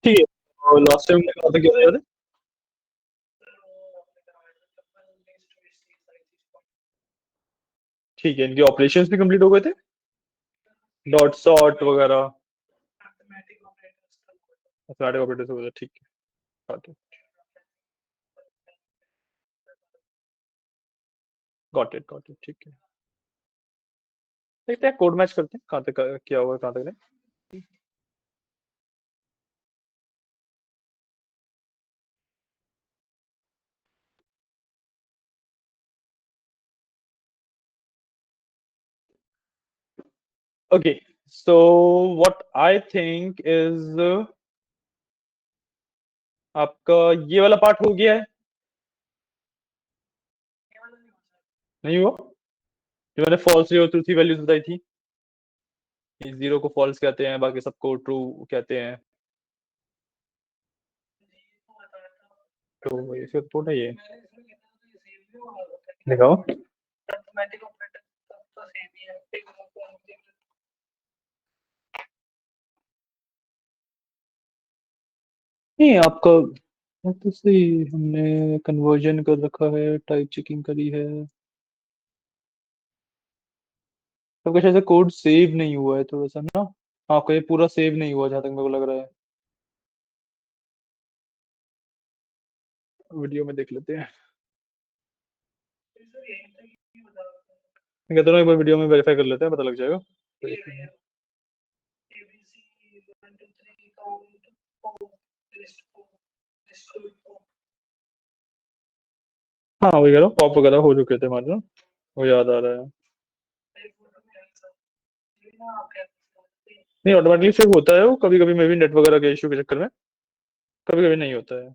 ठीक है, और लास्ट टाइम कहा था क्या याद है? ठीक है, इनके ऑपरेशंस भी कंप्लीट हो गए थे, डॉट सॉर्ट वगैरह, मैथमेटिक ऑपरेटर्स वगैरह। ठीक है, गॉट इट, ठीक है। देखते हैं, कोड मैच करते हैं, कहाँ तक क्या हुआ, कहाँ तक नहीं। Okay, so what I think is, आपका ये वाला पार्ट हो गया है, नहीं हुआ? जो मैंने फॉल्स और ट्रू थी वैल्यूज बताई थी, जीरो को फॉल्स कहते हैं, बाकी सबको ट्रू कहते हैं। तो इसका कोड है ये, दिखाओ। नहीं आपका तो सही, हमने कन्वर्जन कर रखा है, टाइप चेकिंग करी है, सबका शायद कोड सेव नहीं हुआ है थोड़ा सा ना। आपका ये पूरा सेव नहीं हुआ जहाँ तक मेरे को लग रहा है। वीडियो में देख लेते हैं, मैं कहता हूँ एक बार वीडियो में वेरीफाई कर लेते हैं, पता लग जाएगा। हाँ वही कह रहा हूँ, पॉप वगैरह हो चुके थे हमारे ना, वो याद आ रहा है। नहीं ऑटोमेटिकली सेव होता है वो, कभी कभी मे भी नेट वगैरह के इशू के चक्कर में कभी कभी नहीं होता है।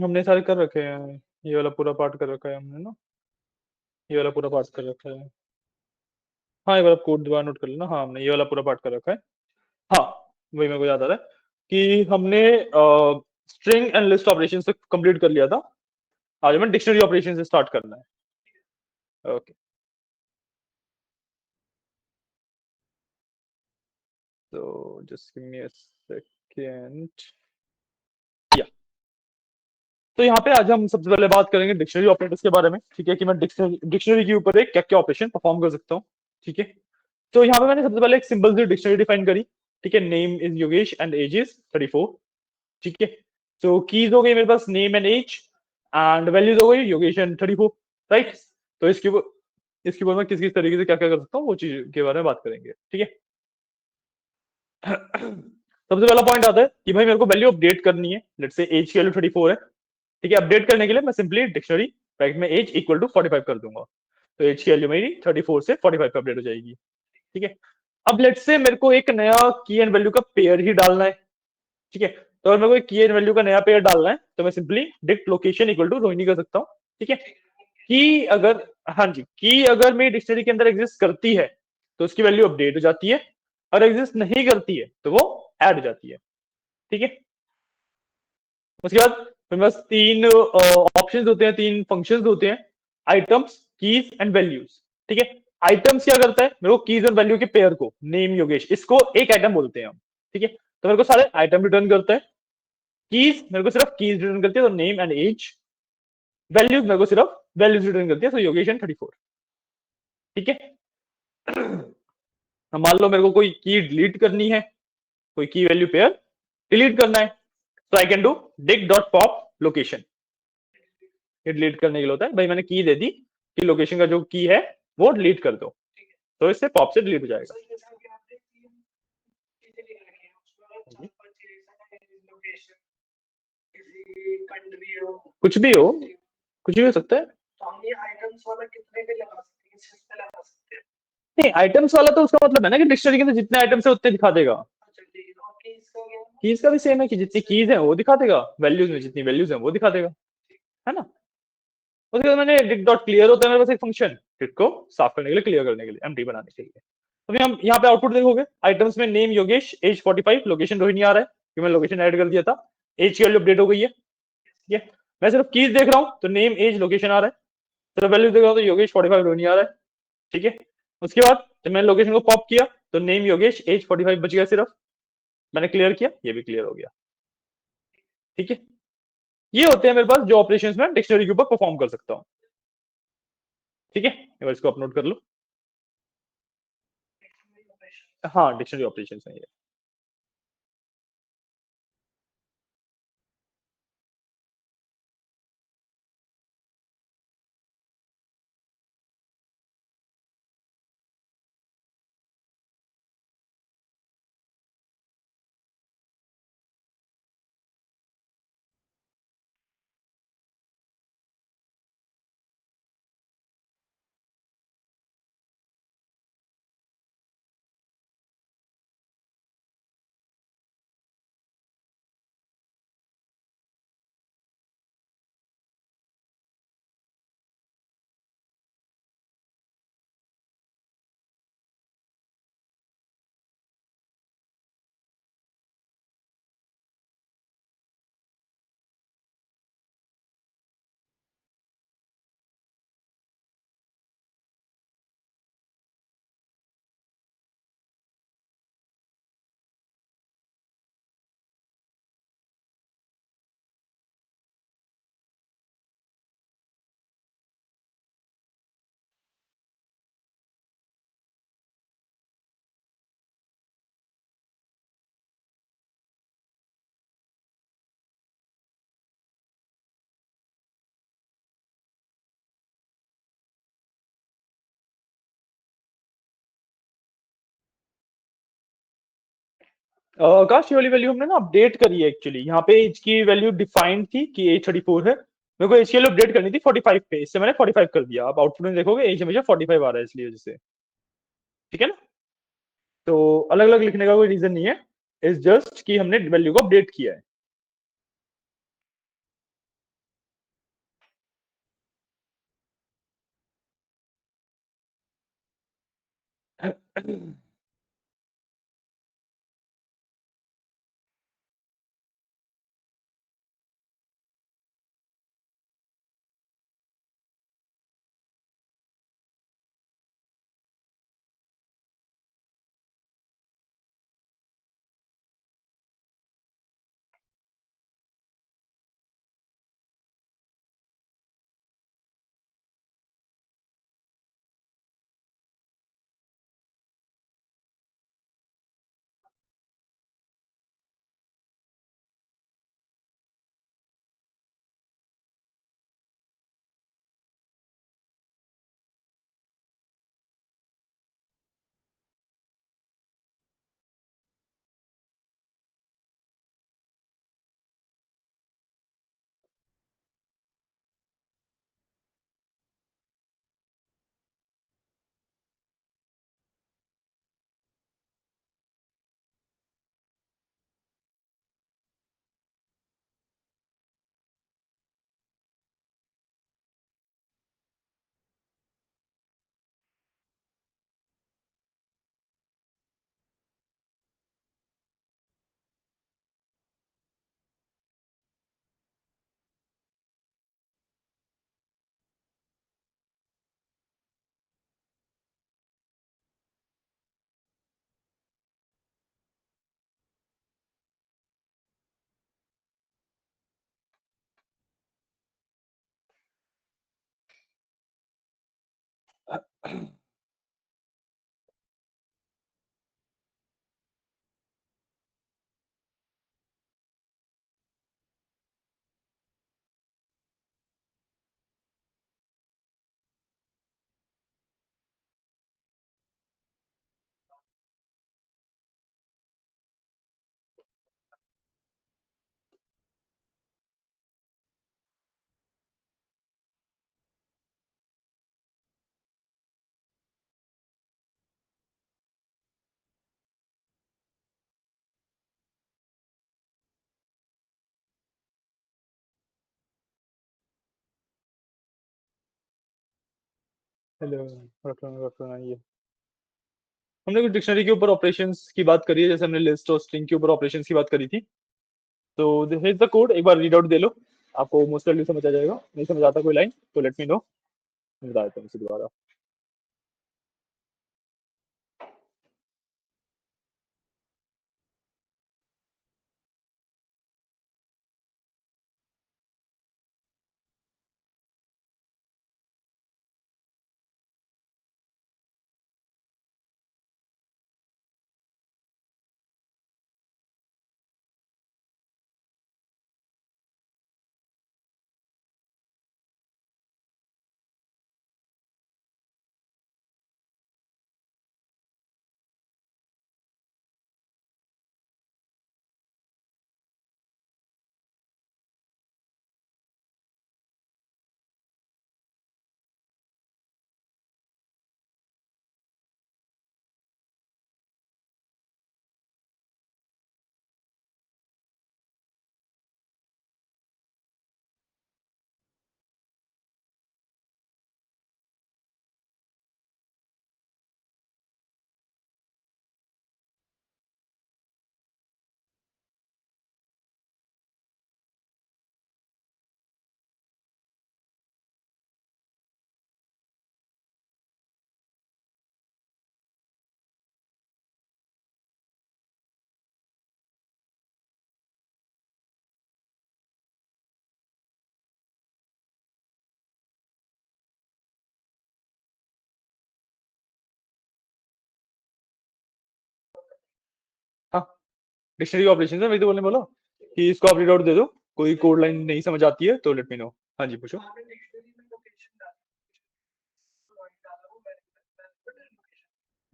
हमने सारे कर रखे हैं, ये वाला पूरा पार्ट कर रखा है हमने ना, ये वाला पूरा पार्ट कर रखा है। हाँ एक बार कोड दोबारा नोट कर लेना, हाँ हमने ये वाला पूरा पार्ट कर रखा है। हाँ वही मेरे को याद आ रहा है कि हमने स्ट्रिंग एंड लिस्ट ऑपरेशन से कंप्लीट कर लिया था, आज हमें डिक्शनरी ऑपरेशन से स्टार्ट करना है। ओके, तो just give me a second. या तो यहाँ पे आज हम सबसे पहले बात करेंगे डिक्शनरी ऑपरेटर्स के बारे में, ठीक है, कि मैं डिक्शनरी के ऊपर एक क्या क्या ऑपरेशन परफॉर्म कर सकता हूँ। ठीक है, तो यहाँ पे मैंने सबसे पहले एक सिंपल सी डिक्शनरी डिफाइन करी, ठीक है, name is Yogesh and age is 34। ठीक है, तो कीज हो गई मेरे पास name and age, and values हो गई योगेश एंड 34, राइट। तो इसके ऊपर मैं किस किस तरीके से क्या क्या कर सकता हूँ वो चीज के बारे में बात करेंगे, ठीक है। सबसे पहला पॉइंट आता है कि भाई मेरे को वैल्यू अपडेट करनी है, लेट्स से एज की वैल्यू 34 है, ठीक है। अपडेट करने के लिए मैं सिंपली डिक्शनरी ब्रैकेट में एज इक्वल टू 45 कर दूंगा, तो एज की वैल्यू मेरी 34 से 45 पे अपडेट हो जाएगी, ठीक है। अब लेट्स से मेरे को एक नया की एंड वैल्यू का पेयर ही डालना है, ठीक है। तो अगर मेरे को एक की एंड वैल्यू का नया पेयर डालना है तो मैं simply dict location equal to Rohini कर सकता हूँ, ठीक है। की अगर, हाँ जी, की अगर मेरी डिक्शनरी के अंदर एग्जिस्ट करती है तो उसकी वैल्यू अपडेट हो जाती है, और एग्जिस्ट नहीं करती है तो वो ऐड हो जाती है, ठीक है। उसके बाद मेरे पास तीन ऑप्शंस होते हैं, तीन फंक्शंस होते हैं, आइटम्स, कीज एंड वैल्यूज, ठीक है। आइटम्स क्या करता है, मेरे को कीज और वैल्यू के पेयर को, नेम योगेश, इसको एक आइटम बोलते हैं हम, ठीक है। तो मेरे को सारे आइटम रिटर्न करता है। कीज मेरे को सिर्फ कीज रिटर्न करती है, तो नेम एंड एज। वैल्यूज मेरे को सिर्फ वैल्यूज रिटर्न करती है, तो योगेश एंड 34, ठीक है। मान लो मेरे को कोई की डिलीट करनी है, कोई की वैल्यू पेयर डिलीट करना है, तो I can do Dick dot pop location. ये डिलीट करने के लिए होता है, भाई मैंने की दे दी कि लोकेशन का जो की है वो डिलीट कर दो, तो इससे पॉप से डिलीट हो जाएगा। कुछ भी हो, कुछ भी हो सकता है। नहीं आइटम्स वाला तो उसका मतलब है ना कि डिक्शनरी के अंदर जितने आइटम्स है उतने दिखा देगा। कीज का भी सेम है कि जितनी कीज है वो दिखा देगा, वैल्यूज में जितनी वैल्यूज है वो दिखा देगा, है ना। उसके बाद मैंने डिक डॉट क्लियर होता है मेरे पास एक फंक्शन, डिक को साफ करने के लिए, क्लियर करने के लिए, एम्प्टी बनाने के लिए। अभी हम यहाँ पे आउटपुट देखोगे, आइटम्स में name Yogesh, age 45, location Rohini आ रहा है क्योंकि मैंने लोकेशन ऐड कर दिया था। एज की वैल्यू अपडेट हो गई है, ठीक है। मैं सिर्फ कीज देख रहा हूँ तो नेम एज लोकेशन आ रहा है, सिर्फ वैल्यू देख रहा हूँ तो योगेश 45 रोहिणी आ रहा है, ठीक है। उसके बाद जब मैंने लोकेशन को पॉप किया तो नेम योगेश एज 45 बच गया, सिर्फ मैंने क्लियर किया, ये भी क्लियर हो गया, ठीक है। ये होते हैं मेरे पास जो ऑपरेशंस में डिक्शनरी के ऊपर परफॉर्म कर सकता हूँ, ठीक है। एक बार इसको अपलोड कर लो। हाँ, डिक्शनरी ऑपरेशन है ये। आकाश, ये वाली वैल्यू हमने ना अपडेट करी है एक्चुअली। यहाँ पे एज की वैल्यू डिफाइंड थी कि एज 34 है, मेरे को एज की वैल्यू अपडेट करनी थी 45 पे, इससे मैंने 45 कर दिया। अब आउटपुट में देखोगे एज हमेशा 45 आ रहा है इसलिए वजह से, ठीक है ना। तो अलग अलग लिखने का कोई रीजन नहीं है, इज जस्ट कि हमने वैल्यू को अपडेट किया है। हेलो, ये हमने कुछ डिक्शनरी के ऊपर ऑपरेशंस की बात करी है, जैसे हमने लिस्ट और स्ट्रिंग के ऊपर ऑपरेशंस की बात करी थी। तो दिस इज द कोड, एक बार रीड आउट दे लो, आपको मोस्ट प्रॉब्ली समझ आ जाएगा। नहीं समझ आता कोई लाइन तो लेट मी नो, मैं बता देता हूँ इसे दोबारा। हाँ, डिक्शनरी ऑपरेशन है, वही तो बोलने बोला कि इसको आप रीड आउट दे दो, कोई कोड लाइन नहीं समझ आती है तो लेट मी नो। हाँ जी पूछो।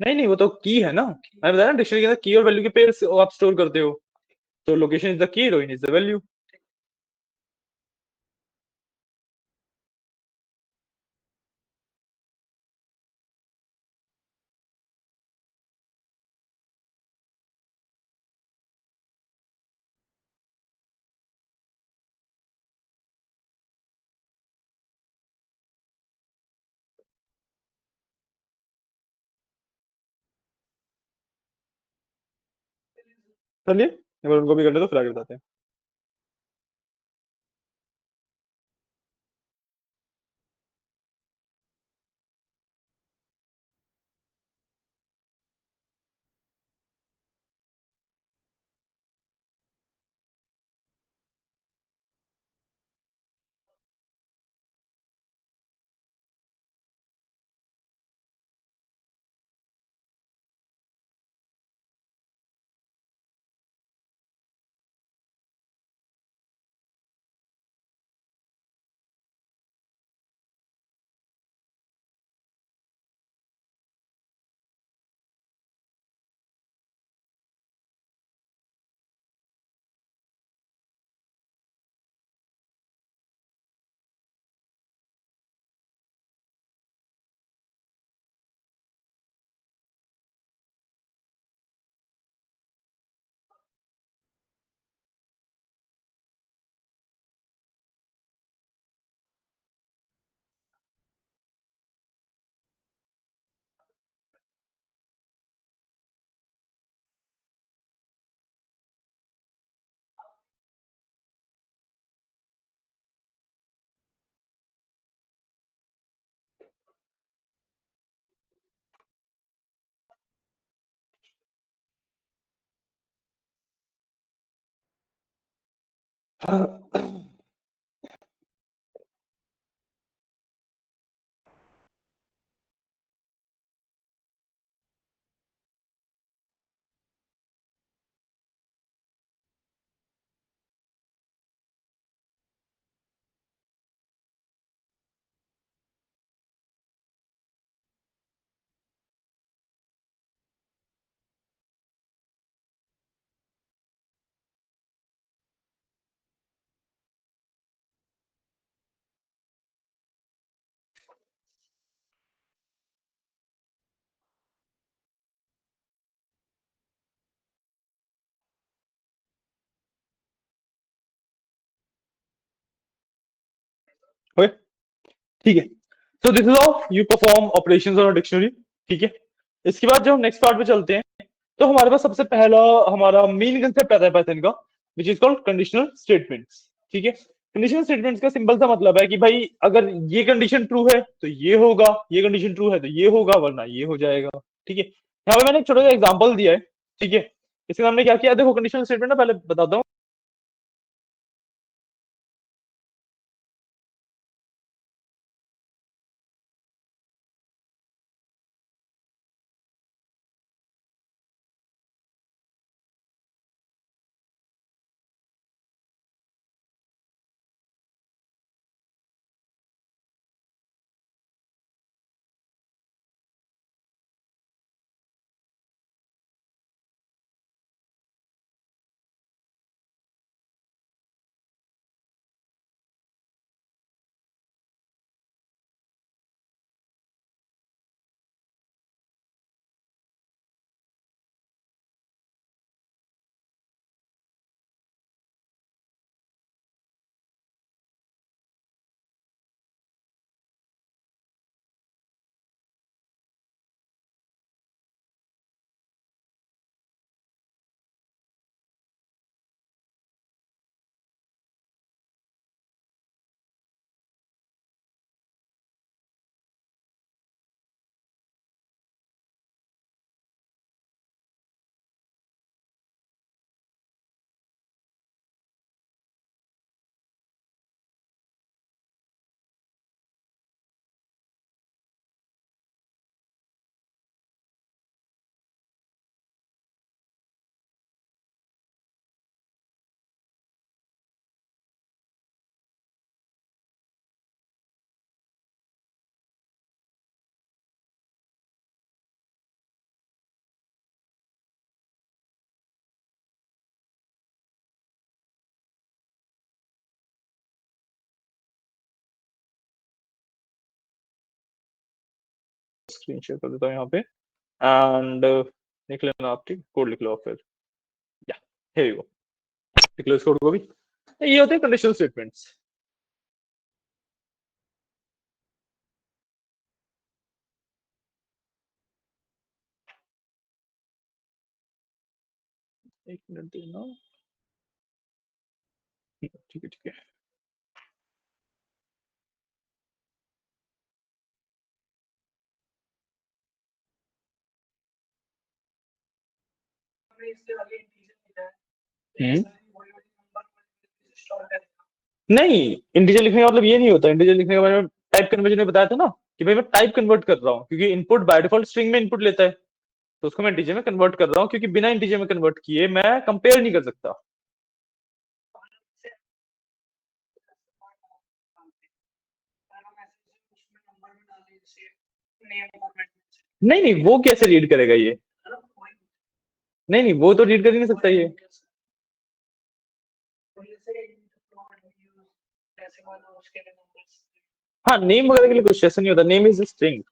नहीं नहीं, वो तो की है ना, मैंने बताया ना डिक्शनरी के अंदर की और वैल्यू के पेयर्स आप स्टोर करते हो, तो location is the key, ruin is the value. चलिए एक बार उनको भी कर ले तो फिर आगे बताते हैं। ओके ठीक है। So this is how you perform operations on a dictionary. ठीक है, इसके बाद जब हम नेक्स्ट पार्ट पे चलते हैं, तो हमारे पास सबसे पहला हमारा मेन कंसेप्ट आता है पाइथन का, विच इज कॉल्ड कंडीशनल स्टेटमेंट्स। ठीक है, कंडीशनल स्टेटमेंट्स का सिंपल सा मतलब है कि भाई अगर ये कंडीशन ट्रू है तो ये होगा, ये कंडीशन ट्रू है तो ये होगा, वरना ये हो जाएगा। ठीक है, यहाँ पे मैंने एक छोटा सा एग्जांपल दिया है। ठीक है, इसके हमने क्या किया, देखो कंडीशनल स्टेटमेंट ना पहले बताता हूँ। स्क्रीन शेयर कर देता हूँ यहाँ पे, एंड लिख लेना आप, ठीक, कोड लिख लो आप फिर। या here you go, लिख लो इस कोड को भी। ये होते हैं कंडीशनल स्टेटमेंट्स। एक मिनट देना। ठीक है ठीक है। हम्म, नहीं, इंटीजर लिखने का मतलब ये नहीं होता। इंटीजर लिखने का मैंने टाइप कन्वर्जन में बताया था ना, कि भाई मैं टाइप कन्वर्ट कर रहा हूँ, क्योंकि इनपुट बाय डिफॉल्ट स्ट्रिंग में इनपुट लेता है, तो उसको मैं इंटीजर में कन्वर्ट कर रहा हूँ, क्योंकि बिना इंटीजर में कन्वर्ट किए मैं कंपेयर नहीं कर सकता। नहीं नहीं, वो कैसे रीड करेगा ये? नहीं नहीं, वो तो रीड कर ही नहीं सकता ये। हाँ, नेम वगैरह के लिए कुछ ऐसा नहीं होता, नेम इज स्ट्रिंग।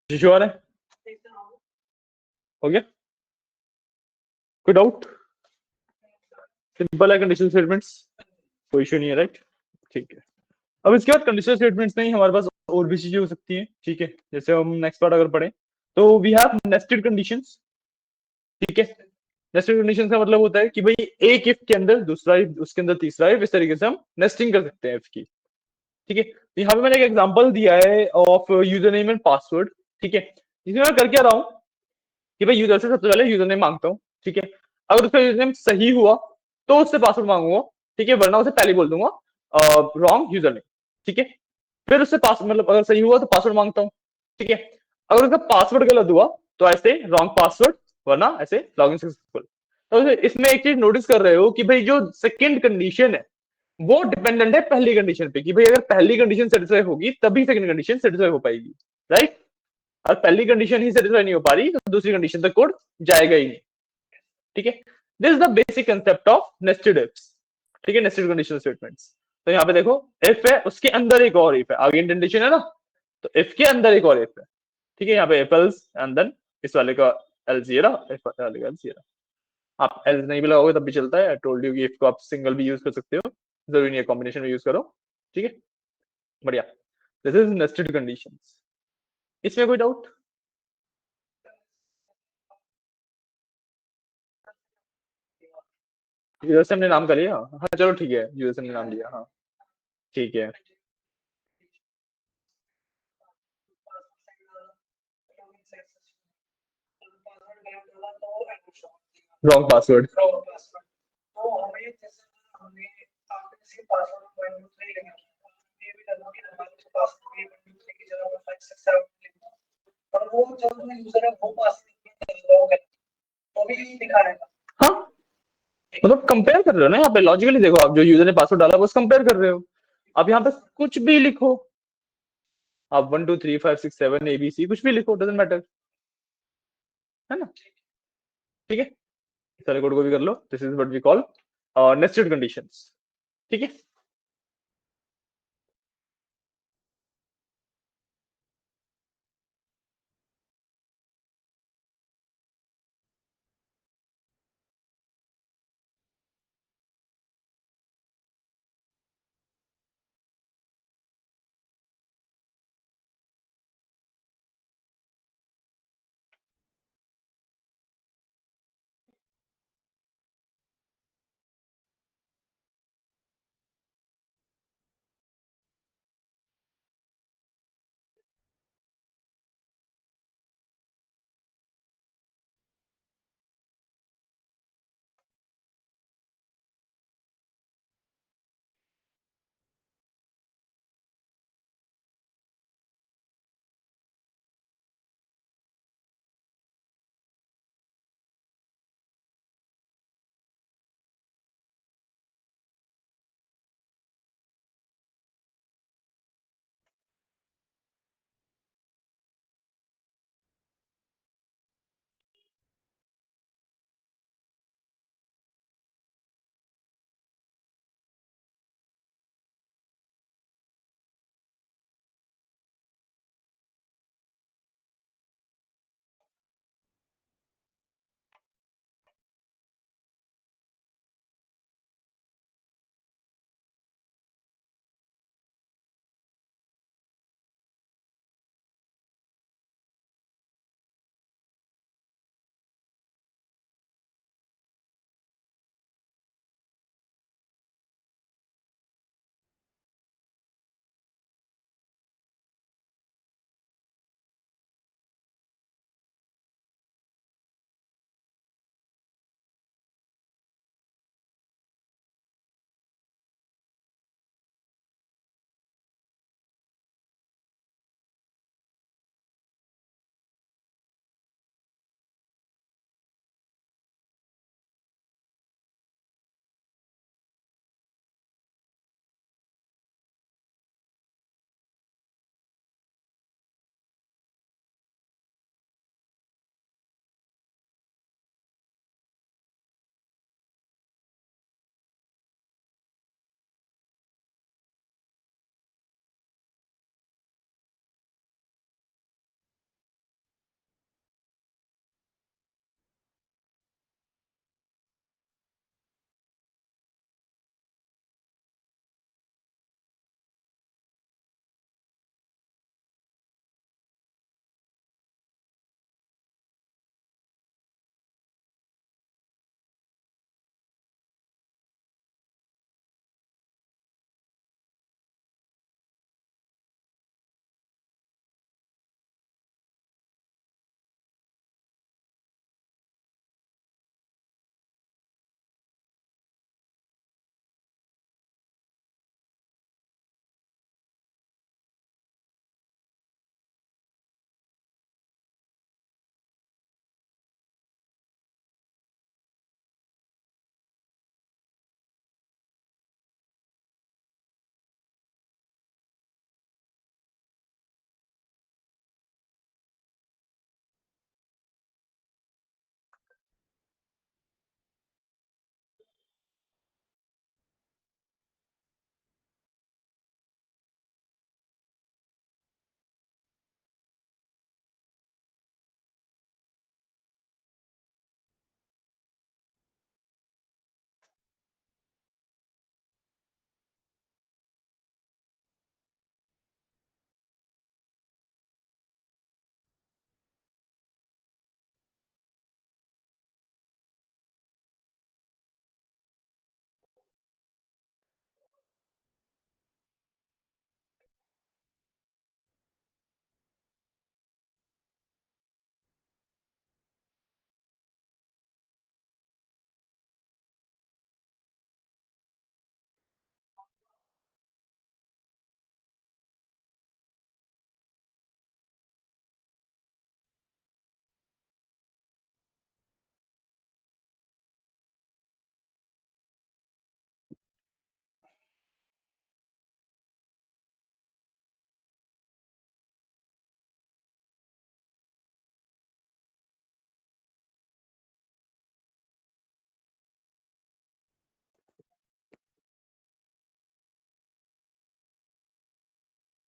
श्योर है? हो गया? कोई डाउट? सिंपल है कंडीशनल स्टेटमेंट्स, कोई इशू नहीं है, राइट? ठीक है। अब इसके बाद कंडीशनल स्टेटमेंट्स नहीं, हमारे पास और भी चीजें हो सकती हैं, ठीक है? जैसे हम नेक्स्ट पार्ट अगर पढ़ें तो वी हैव नेस्टेड कंडीशंस, ठीक है? नेस्टेड कंडीशन का मतलब होता है कि भाई एक इफ के अंदर दूसरा इफ, उसके अंदर तीसरा इफ, इस तरीके से हम नेस्टिंग कर सकते हैं इफ की, ठीक है? तो यहाँ पे मैंने एक एग्जांपल दिया है of user name and password, ठीक है? इसमें मैं कर क्या रहा हूँ कि भाई यूजर से सबसे पहले यूजर नेम मांगता हूँ, ठीक है? अगर उसका यूजर नेम सही हुआ तो उससे पासवर्ड मांगूंगा, ठीक है? वरना उसे पहले बोल दूंगा रॉन्ग यूजर नेम, ठीक है? फिर उससे पास मतलब अगर सही हुआ तो पासवर्ड मांगता हूँ, ठीक है? अगर उसका पासवर्ड गलत हुआ तो ऐसे रॉन्ग पासवर्ड, वरना ऐसे लॉगिन सक्सेसफुल। तो इसमें एक चीज नोटिस कर रहे हो कि भाई जो सेकंड कंडीशन है वो डिपेंडेंट है पहली कंडीशन पे, कि भाई अगर पहली कंडीशन सेटिस्फाई होगी तभी सेकंड कंडीशन सेटिस्फाई हो पाएगी, राइट? और पहली कंडीशन ही सेटिस्फाई नहीं हो पा रही तो दूसरी कंडीशन तक कोड जाएगा ही नहीं, ठीक है? This is the basic concept of nested ifs, ठीक है? Nested conditional statements. तो यहाँ पे देखो इफ है, उसके अंदर एक और इफ है, आगे इंडेंटेशन है ना, तो इफ के अंदर एक और इफ है, ठीक है? यहाँ पे एल्स एंड देन इस वाले का एल्स ये रहा, इफ वाले का एल्स ये रहा। आप एल्स नहीं भी लगाओगे तब भी चलता है, आई टोल्ड यू कि इफ को आप सिंगल भी यूज कर सकते हो, जरूरी नहीं है कॉम्बिनेशन में यूज करो, ठीक है? बढ़िया। This is nested conditions. इसमें कोई डाउट? यूजर से हमने नाम कर लिया, हाँ चलो ठीक है, यूजर से हमने नाम लिया, हाँ ठीक है। Wrong password. हाँ, मतलब कंपेयर कर रहे हो ना यहाँ पे, लॉजिकली देखो, आप जो यूजर ने पासवर्ड डाला वो कंपेयर कर रहे हो। अब यहाँ पे कुछ भी लिखो, आप 1 2 3 5 6 7 ABC कुछ भी लिखो, डजेंट मैटर, है ना? ठीक है, सारे कोड को भी कर लो। This is what we call nested conditions, ठीक है?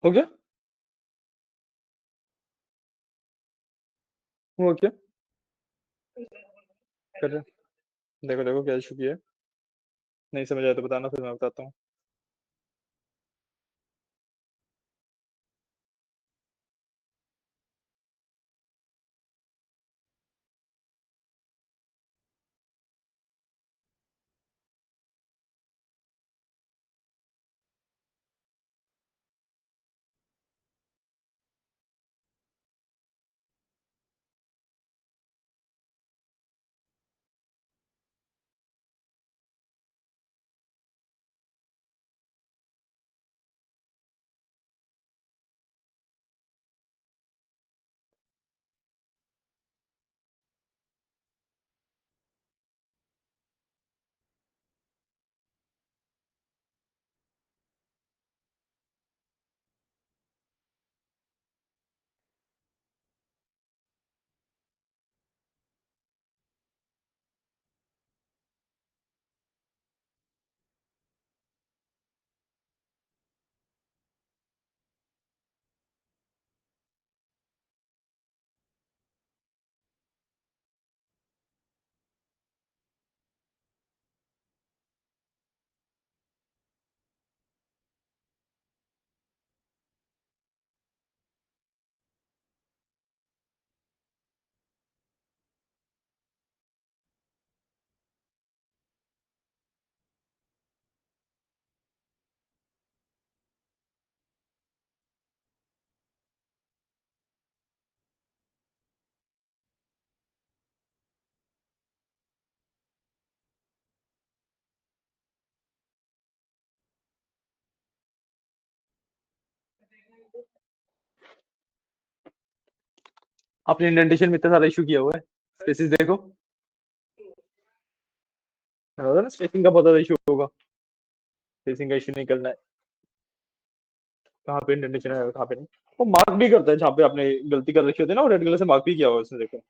हो गया? हुआ क्या? कर रहे देखो, देखो क्या इश्यू किया है? नहीं समझ आया तो बताना फिर मैं बताता हूँ। आपने इंडेंटेशन में इतना सारा इश्यू किया हुआ है। स्पेसिस देखो, ना स्पेसिंग का बहुत ज्यादा इश्यू होगा। स्पेसिंग का इश्यू नहीं करना है। कहाँ पे इंडेंटेशन है, कहाँ पे नहीं। वो मार्क भी करता है जहाँ पे आपने गलती कर रखी होती है ना, वो रेड कलर से मार्क भी किया हुआ है उसने, देखो।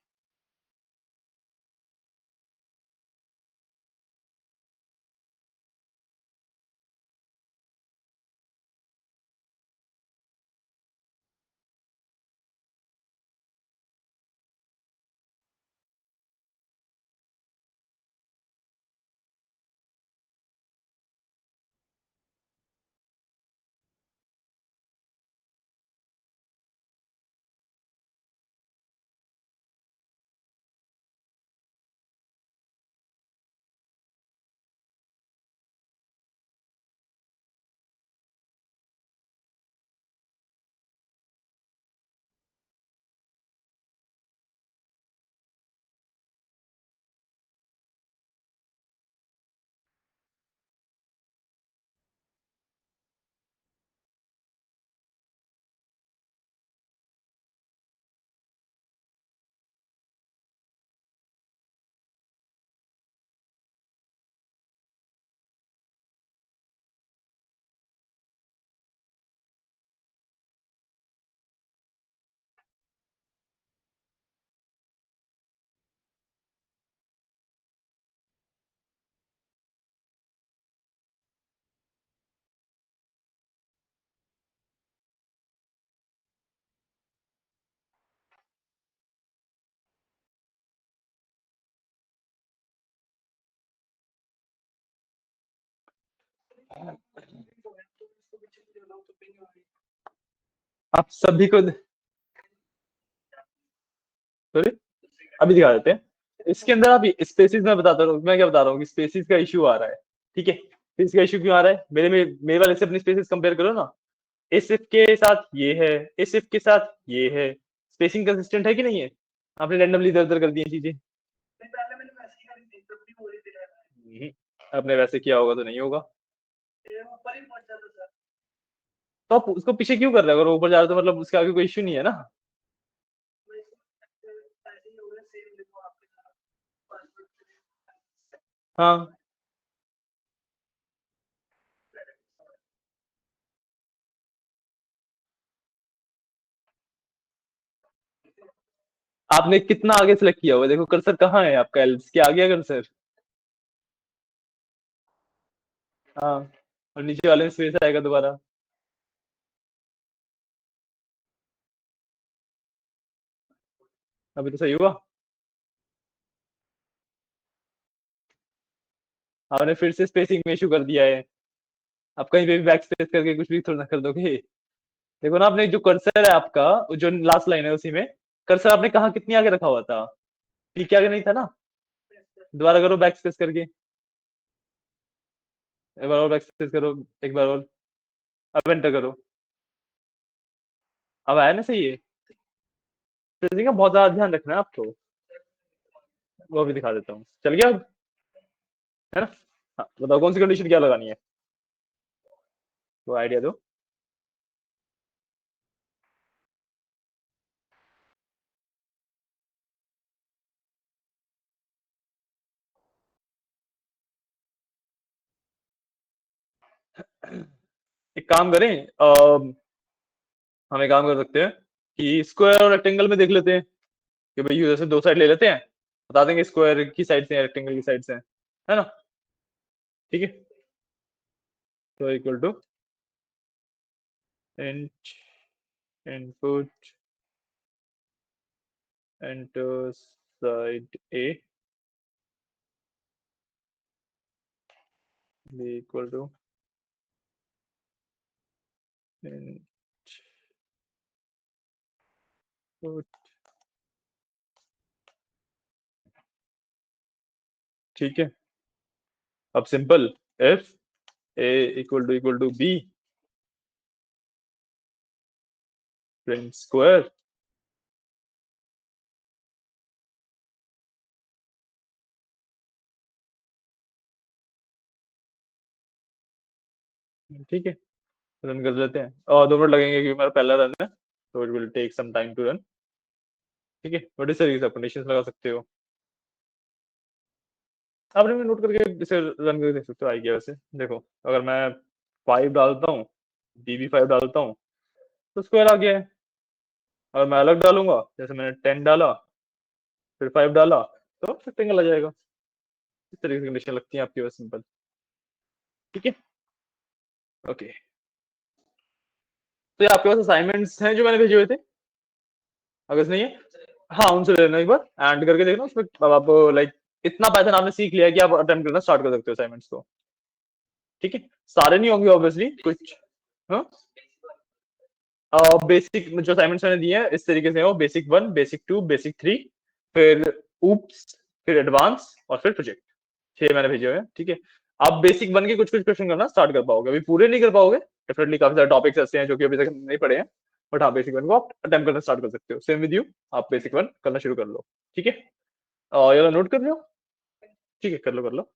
आप सभी को सॉरी, अभी दिखा देते हैं। इसके अंदर आप स्पेसिस में बताता हूँ, मैं क्या बता रहा हूँ कि स्पेसिस का इश्यू आ रहा है। ठीक है, स्पेसिस का इश्यू क्यों आ रहा है? मेरे वाले से अपनी स्पेसिस कंपेयर करो ना। इस इफ के साथ ये है, इस इफ के साथ ये है। स्पेसिंग कंसिस्टेंट है कि नहीं है? आपने रैंडमली इधर उधर कर दी चीजें। आपने वैसे किया होगा तो नहीं होगा। तो आप उसको पीछे क्यों कर रहे हो? अगर वो ऊपर जा रहे हो तो मतलब उसके आगे कोई इश्यू नहीं है ना। हाँ, आपने कितना आगे सेलेक्ट किया हुआ है? देखो कर्सर कहाँ है आपका, एल्स के आगे है कर्सर। हाँ, और नीचे वाले में स्पेस आएगा दोबारा। अभी तो सही हुआ। आपने फिर से स्पेसिंग में इशू कर दिया है। आप कहीं पे भी बैक स्पेस करके कुछ भी थोड़ा ना कर दोगे। देखो ना, आपने जो कर्सर है आपका, जो लास्ट लाइन है उसी में कर्सर आपने कहा कितनी आगे रखा हुआ था? ठीक है, आगे नहीं था ना? दोबारा करो बैक स्पेस करके, एक बार और बैक स्पेस करो, एक बार और, अब एंटर करो। अब आया ना सही है? स्पेसिंग का बहुत ज्यादा ध्यान रखना है आपको। वो भी दिखा देता हूँ, चल गया अब, है ना? हाँ बताओ कौन सी कंडीशन क्या लगानी है, वो आइडिया दो। एक काम करें, हम एक काम कर सकते हैं कि स्क्वायर और रेक्टेंगल में देख लेते हैं कि भाई जैसे दो साइड ले लेते हैं, बता देंगे स्क्वायर की साइड से रेक्टेंगल की साइड से है ना? ठीक है, तो equal to int input enter side A equal to input. ठीक है, अब simple F A equal to B print square. ठीक है, रन कर लेते हैं, और 2 मिनट लगेंगे क्योंकि मेरा पहला रन है, तो it will take some time to run. ठीक है, बट इस तरीके से आप कंडीशंस लगा सकते हो। आपने भी नोट करके इसे रन करके देख सकते हो, आई गया वैसे। देखो, अगर मैं 5 डालता हूँ, DB5 डालता हूँ, तो स्क्वायर आ गया है। अगर मैं अलग डालूंगा, जैसे मैंने 10 डाला फिर 5 डाला, तो रेक्टेंगल आ जाएगा। इस तरीके की कंडीशन लगती है आपकी, बस सिंपल। ठीक है, ओके। तो ये आपके पास असाइनमेंट्स हैं जो मैंने भेजे हुए थे, अगर नहीं है, हाँ उनसे ले लेना एक बार, एंड करके देखना उसमें। अब आप लाइक इतना पाइथन आपने सीख लिया है कि आप अटेम्प्ट करना स्टार्ट कर सकते हो असाइनमेंट्स को। ठीक है, सारे नहीं होंगे ऑब्वियसली, कुछ। हाँ, बेसिक जो असाइनमेंट्स मैंने दिए हैं इस तरीके से हो: बेसिक 1, बेसिक 2, बेसिक 3, फिर ऊप्स, फिर एडवांस और फिर प्रोजेक्ट। 6 मैंने भेजे हुए हैं। ठीक है, आप बेसिक 1 के कुछ कुछ क्वेश्चन करना स्टार्ट कर पाओगे, अभी पूरे नहीं कर पाओगे डेफिनेटली, काफी सारे टॉपिक्स ऐसे हैं जो कि अभी तक नहीं पढ़े हैं। बट हाँ, बेसिक 1 को आप अटेम्प्ट करना स्टार्ट कर सकते हो, सेम विद यू। आप बेसिक 1 करना शुरू कर लो। ठीक है, ये नोट कर लो। ठीक है, कर लो कर लो।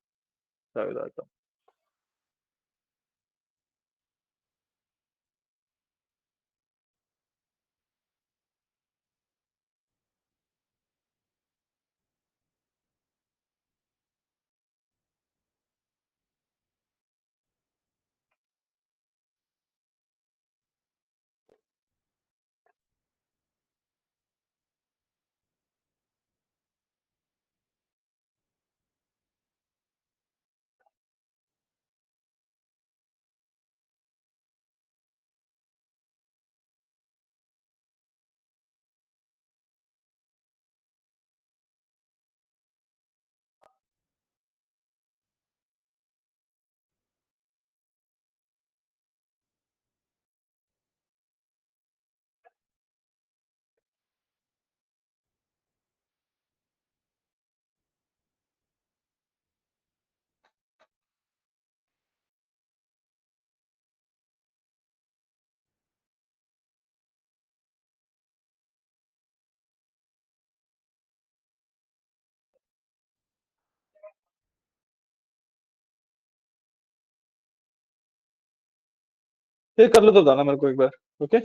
फिर कर लो तो बताना मेरे को एक बार। ओके।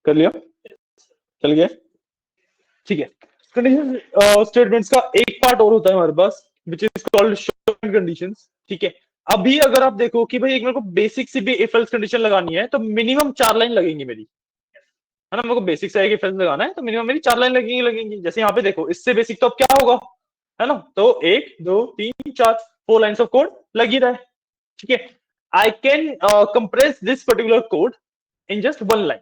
कर लिया, चल गया, ठीक है। कंडीशन स्टेटमेंट्स का एक पार्ट और होता है हमारे पास, which is called short conditions, ठीक है। अभी अगर आप देखो कि भाई एक मेरे को बेसिक सी भी इफ एल्स कंडीशन लगानी है तो मिनिमम 4 लाइन लगेंगी मेरी, है ना। मेरे को बेसिक से एक इफ एल्स लगाना है तो मिनिमम मेरी 4 लाइन लगेंगी। जैसे यहाँ पे देखो, इससे बेसिक तो अब क्या होगा, है ना। तो 1 2 3 4 4 लाइन्स ऑफ कोड लग ही रहा है, ठीक है। I can compress this particular code in just 1 line,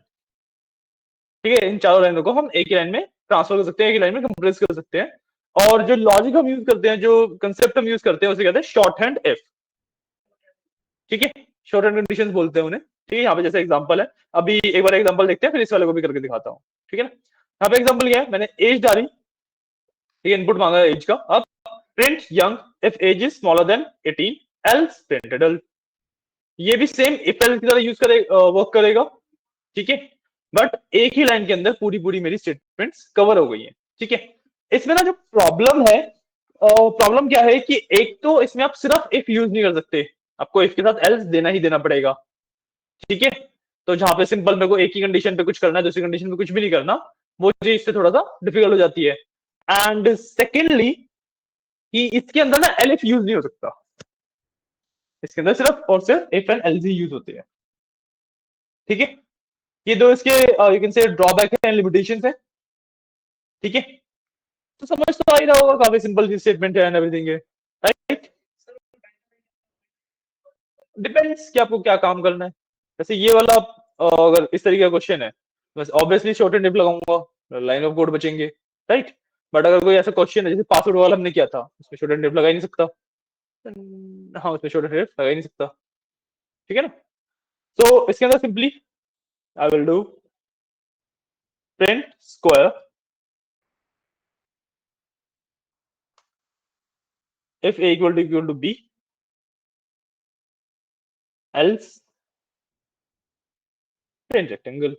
ठीक है। इन चारों लाइनों को हम एक ही लाइन में ट्रांसफर कर सकते हैं, एक ही लाइन में कंप्रेस कर सकते हैं। और जो लॉजिक हम यूज करते हैं, जो कंसेप्ट हम यूज करते हैं, उसे कहते हैं शॉर्ट हैंड इफ, ठीक है। शॉर्ट हैंड कंडीशंस बोलते हैं उन्हें, ठीक है। यहाँ पे जैसे एग्जांपल है, अभी एक बार एग्जांपल देखते हैं, फिर इस वाले को भी करके दिखाता हूँ, ठीक है ना। यहाँ पे एग्जांपल क्या है, मैंने एज डाली, ठीक है, इनपुट मांगा है एज का। अब print young if age is smaller than 18 else print adult. ये भी सेम इफ एल्स की तरह यूज करे वर्क करेगा, ठीक है। बट एक ही लाइन के अंदर पूरी पूरी मेरी स्टेटमेंट्स कवर हो गई है, ठीक है। इसमें ना जो प्रॉब्लम है, प्रॉब्लम क्या है कि एक तो इसमें आप सिर्फ इफ यूज नहीं कर सकते, आपको इफ के साथ एल्स देना ही देना पड़ेगा, ठीक है। तो जहां पे सिंपल मेरे को एक ही कंडीशन पे कुछ करना है, दूसरी कंडीशन पे कुछ भी नहीं करना, वो चीज इससे थोड़ा सा डिफिकल्ट हो जाती है। एंड सेकेंडली कि इसके अंदर ना एलिफ यूज नहीं हो सकता, इसके अंदर सिर्फ और सिर्फ if and else he use होते हैं, ठीक है। ये दो इसके यू कैन से ड्रॉबैक है, लिमिटेशंस है, ठीक है। तो समझ तो आ ही रहा होगा, काफी सिंपल सी स्टेटमेंट है एंड एवरीथिंग है, राइट। डिपेंड्स कि आपको क्या काम करना है। जैसे ये वाला अगर इस तरीके का क्वेश्चन है, बस ऑब्वियसली शॉर्ट एंड डिप लगाऊंगा, लाइन ऑफ कोड बचेंगे, राइट। बट अगर कोई ऐसा क्वेश्चन है जैसे पासवर्ड वाला हमने किया था, उसमें शॉर्ट एंड डिप लगा ही नहीं सकता, हाँ उसमें शॉर्ट एंड डिप लगा ही नहीं सकता, ठीक है ना। तो इसके अंदर simply I will do print square if a equal to b else print rectangle।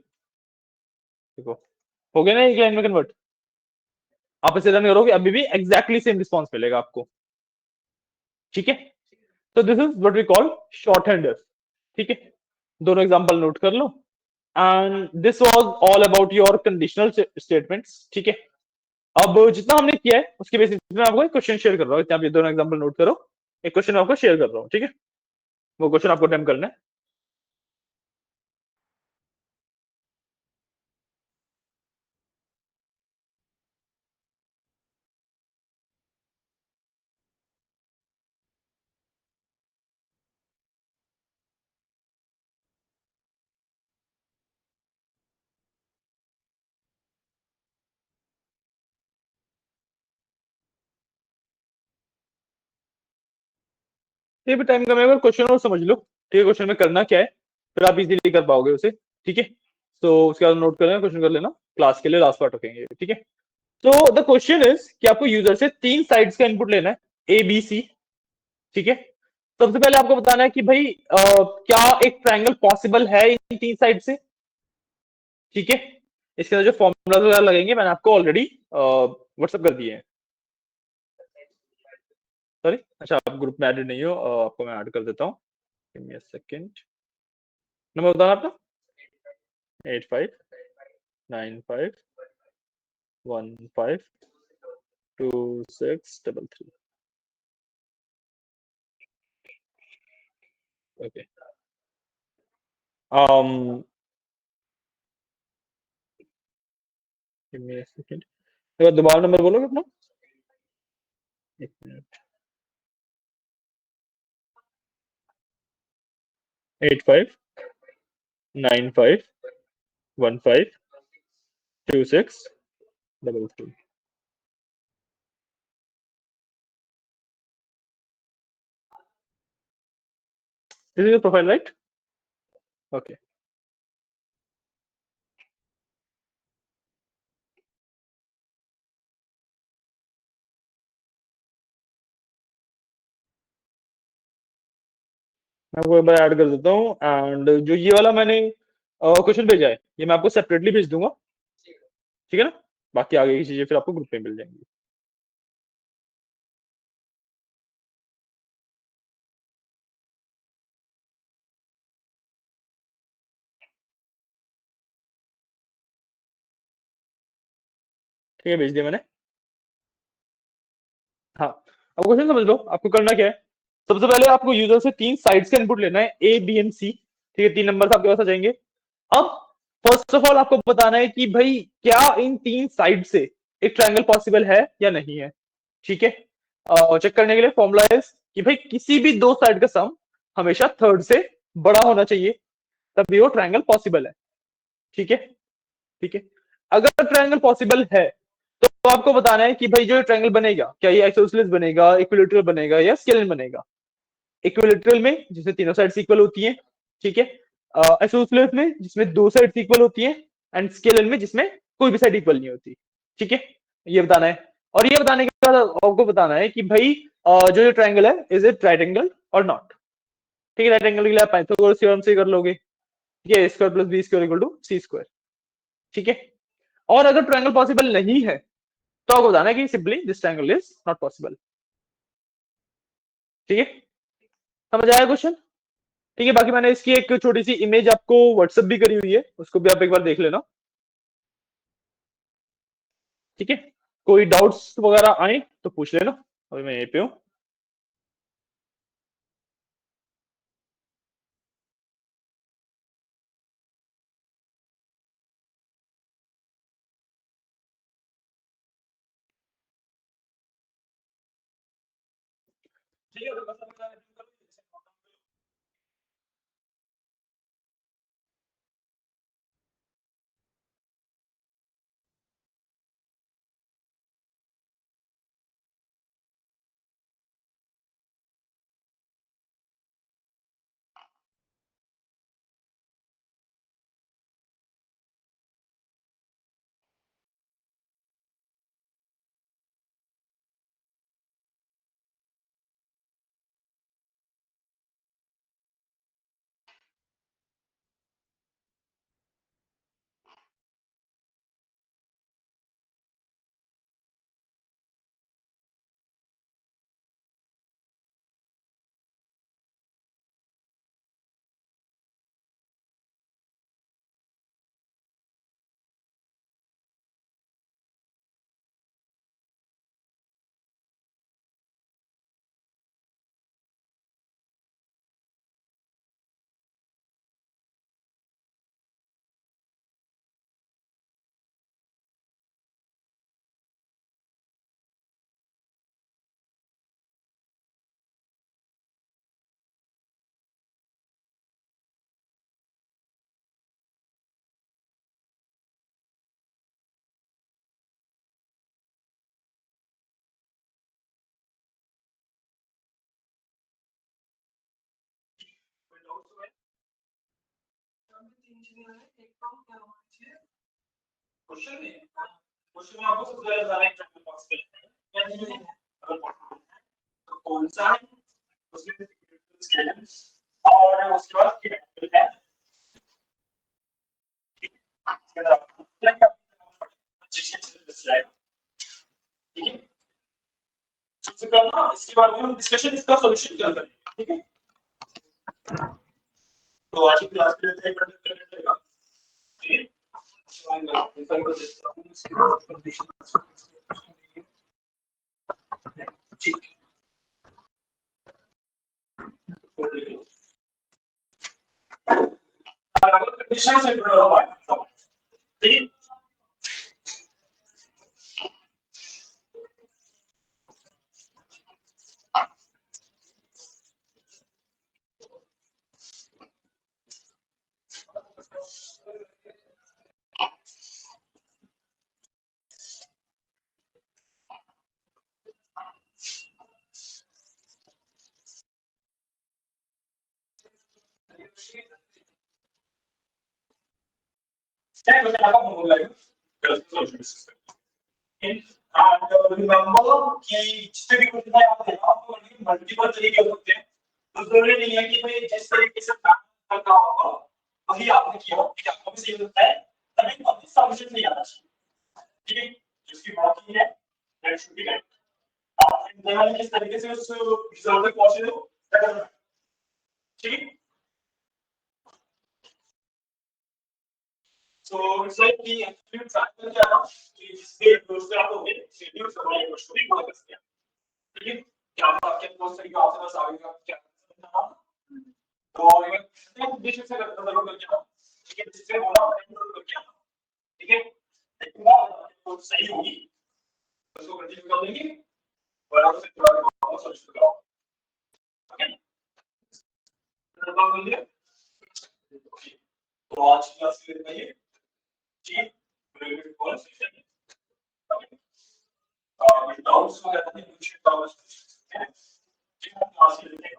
देखो हो गया ना एक लाइन में कन्वर्ट। आप इसे रन करोगे अभी भी एग्जैक्टली सेम रिस्पॉन्स मिलेगा आपको, ठीक है। तो this is what we call short hand if, ठीक है। दोनों एग्जांपल नोट कर लो। And this was all about your conditional statements, ठीक है। अब जितना हमने किया है उसके बेसिस पे मैं आपको एक क्वेश्चन शेयर कर रहा हूँ, आप ये दोनों एग्जांपल नोट करो, एक क्वेश्चन आपको शेयर कर रहा हूँ, ठीक है। वो क्वेश्चन आपको अटेम्प्ट करना है। ये भी टाइम कमेगा, क्वेश्चन और समझ लो, ठीक है। क्वेश्चन में करना क्या है, फिर आप इजीली कर पाओगे उसे, ठीक है। तो उसके बाद नोट कर लेना, क्वेश्चन कर लेना, क्लास के लिए लास्ट पार्ट रखेंगे, ठीक है। तो द क्वेश्चन इज कि आपको यूजर से 3 साइड्स का इनपुट लेना है, ए बी सी, ठीक है। सबसे पहले आपको बताना है कि भाई क्या एक ट्रायंगल पॉसिबल है इन 3 साइड से, ठीक है। इसके अंदर जो फॉर्मूला वगैरह लगेंगे मैंने आपको ऑलरेडी व्हाट्सअप कर दिए हैं। सॉरी, अच्छा आप ग्रुप में एडेड नहीं हो, आपको मैं ऐड कर देता हूँ, give me a second. Number बताना आपका, 8595152633। Okay, um give me a second, एक बार दोबारा नंबर बोलोगे अपना, एक minute. 8595152633। This is your profile, right? Okay, मैं आपको एक बार ऐड कर देता हूँ। एंड जो ये वाला मैंने क्वेश्चन भेजा है, ये मैं आपको सेपरेटली भेज दूंगा, ठीक है ना। बाकी आगे की चीजें फिर आपको ग्रुप में मिल जाएंगी। ठीक है, भेज दिया मैंने। हाँ, अब क्वेश्चन समझ लो, आपको करना क्या है। सबसे पहले आपको यूजर से 3 साइड्स का इनपुट लेना है, ए बी एंड सी। ठीक है, 3 नंबर आपके पास आ जाएंगे। अब फर्स्ट ऑफ ऑल आपको बताना है कि भाई क्या इन 3 साइड से एक ट्रायंगल पॉसिबल है या नहीं है। ठीक है, चेक करने के लिए फॉर्मूला है कि भाई किसी भी दो साइड का सम हमेशा थर्ड से बड़ा होना चाहिए, तभी वो ट्रायंगल पॉसिबल है। ठीक है, ठीक है। अगर ट्रायंगल पॉसिबल है तो आपको बताना है कि भाई जो ट्रायंगल बनेगा, क्या ये आइसोसेलेस बनेगा, इक्विलेटरल बनेगा या स्केलर बनेगा। इक्विलेटरल में जिसमें तीनों साइड्स इक्वल होती हैं। ठीक है, आइसोसेलेस में जिसमें दो साइड्स इक्वल होती हैं, एंड स्केलर में जिसमें कोई भी साइड इक्वल नहीं होती। ठीक है, ये बताना है। और ये बताने के बाद आपको बताना है कि भाई जो जो ट्रायंगल है इज इट राइट एंगल और नॉट। ठीक है, राइट एंगल के लिए आप पाइथागोरस थ्योरम से कर लोगे। ठीक है, a square plus B square equal to C square. ठीक है, और अगर ट्रायंगल पॉसिबल नहीं है तो आपको बताना है कि simply this triangle is not possible. ठीक है, समझ आया क्वेश्चन। ठीक है, बाकी मैंने इसकी एक छोटी सी इमेज आपको व्हाट्सएप भी करी हुई है, उसको भी आप एक बार देख लेना। ठीक है, कोई डाउट्स वगैरह आए तो पूछ लेना, अभी मैं यहीं पे हूँ। ठीक है, क्वेश्चन में क्वेश्चन में आपको सबसे पहले बताना है ट्रायंगल पॉसिबल है या नहीं है। तो कौन सा है उसमें स्केलर और उसके बाद ट्रायंगल है। इसके अंदर आपको क्या क्या ठीक है, सबसे पहले इसके बारे में हम डिस्कशन, इसका सॉल्यूशन क्या करेंगे। ठीक है, तो आज की क्लास के लिए कंडक्ट करने रहेगा। ठीक है, ठीक कंडीशन से ठीक है, check with the like and remember कि जितने भी क्वेश्चन है आप देखो, आपको मल्टीपल तरीके हो सकते हैं। तो जरूरी नहीं है कि भाई जिस तरीके से मैथ करना होगा वही आपने किया हो, कि आपको भी सही होता है, तभी आपको सॉल्यूशन नहीं आना चाहिए। ठीक है, जिसकी बात की है दैट शुड बी राइट। आप इंतजार किस तरीके से उस रिजल्ट तक पहुंचे हो। ठीक है, So it's like कि एक्चुअली फैक्टर क्या है कि जिससे दूसरे आप होंगे रिड्यूस करना है क्वेश्चन भी बहुत आसान है ठीक है क्या आपके पास तरीका आपके पास आएगा क्या तो ये उद्देश्य से करना जरूर करके ठीक है जिससे होना जरूर करके ठीक है लेकिन वो सही होगी उसको कंटिन्यू कर देंगे और आप उससे थोड़ा वापस सोच करो ओके तो आज की क्लास के लिए जी related to section doubts वगैरह नहीं पूछे तो बस जी हम क्लास ले लेंगे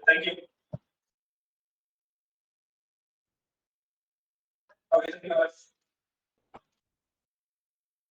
Thank you. Okay, thank you very much.